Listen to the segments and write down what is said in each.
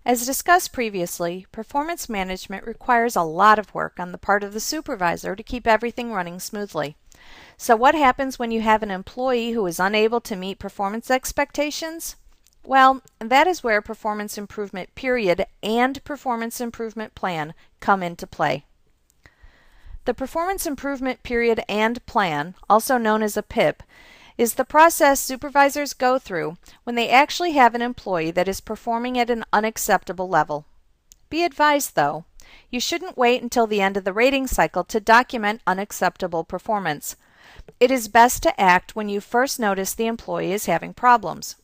As discussed previously, performance management requires a lot of work on the part of the supervisor to keep everything running smoothly. So what happens when you have an employee who is unable to meet performance expectations? Well, that is where performance improvement period and performance improvement plan come into play. The performance improvement period and plan, also known as a PIP, is the process supervisors go through when they actually have an employee that is performing at an unacceptable level. Be advised, though, you shouldn't wait until the end of the rating cycle to document unacceptable performance. It is best to act when you first notice the employee is having problems.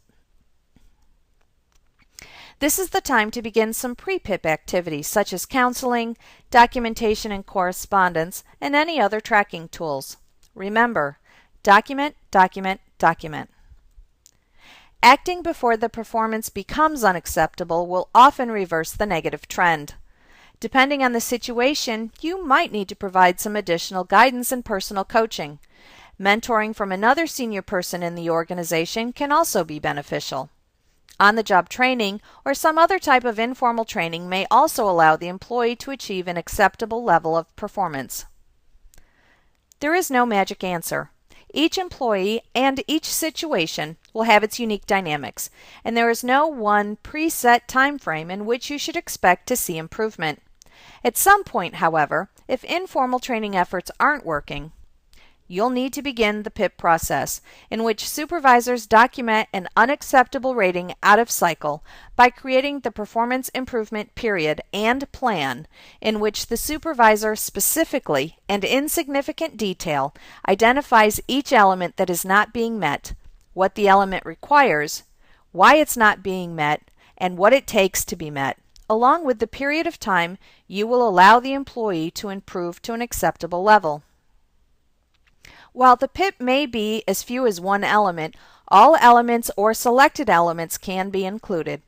This is the time to begin some pre-PIP activities such as counseling, documentation and correspondence, and any other tracking tools. Remember, document, document, document. Acting before the performance becomes unacceptable will often reverse the negative trend. Depending on the situation, you might need to provide some additional guidance and personal coaching. Mentoring from another senior person in the organization can also be beneficial. On-the-job training or some other type of informal training may also allow the employee to achieve an acceptable level of performance. There is no magic answer. Each employee and each situation will have its unique dynamics, and there is no one preset time frame in which you should expect to see improvement. At some point, however, if informal training efforts aren't working, you'll need to begin the PIP process, in which supervisors document an unacceptable rating out of cycle by creating the performance improvement period and plan, in which the supervisor specifically and in significant detail identifies each element that is not being met, what the element requires, why it's not being met, and what it takes to be met, along with the period of time you will allow the employee to improve to an acceptable level. While the PIP may be as few as one element, all elements or selected elements can be included.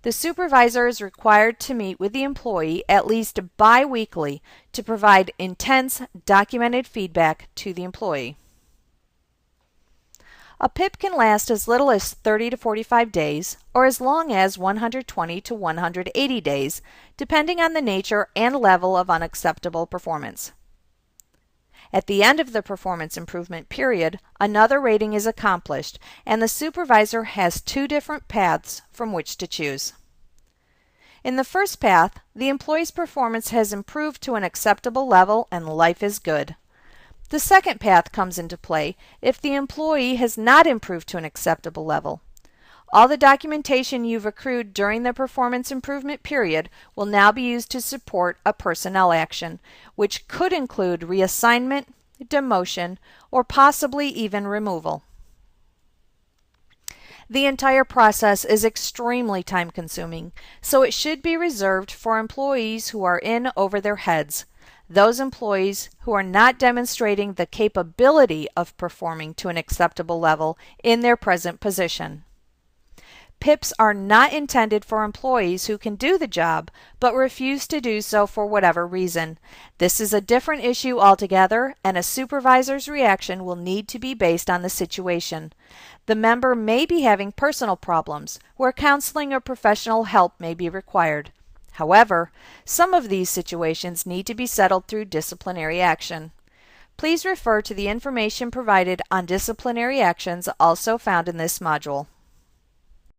The supervisor is required to meet with the employee at least bi-weekly to provide intense, documented feedback to the employee. A PIP can last as little as 30 to 45 days or as long as 120 to 180 days, depending on the nature and level of unacceptable performance. At the end of the performance improvement period, another rating is accomplished, and the supervisor has two different paths from which to choose. In the first path, the employee's performance has improved to an acceptable level and life is good. The second path comes into play if the employee has not improved to an acceptable level. All the documentation you've accrued during the performance improvement period will now be used to support a personnel action, which could include reassignment, demotion, or possibly even removal. The entire process is extremely time-consuming, so it should be reserved for employees who are in over their heads, those employees who are not demonstrating the capability of performing to an acceptable level in their present position. PIPs are not intended for employees who can do the job but refuse to do so for whatever reason. This is a different issue altogether, and a supervisor's reaction will need to be based on the situation. The member may be having personal problems where counseling or professional help may be required. However, some of these situations need to be settled through disciplinary action. Please refer to the information provided on disciplinary actions also found in this module.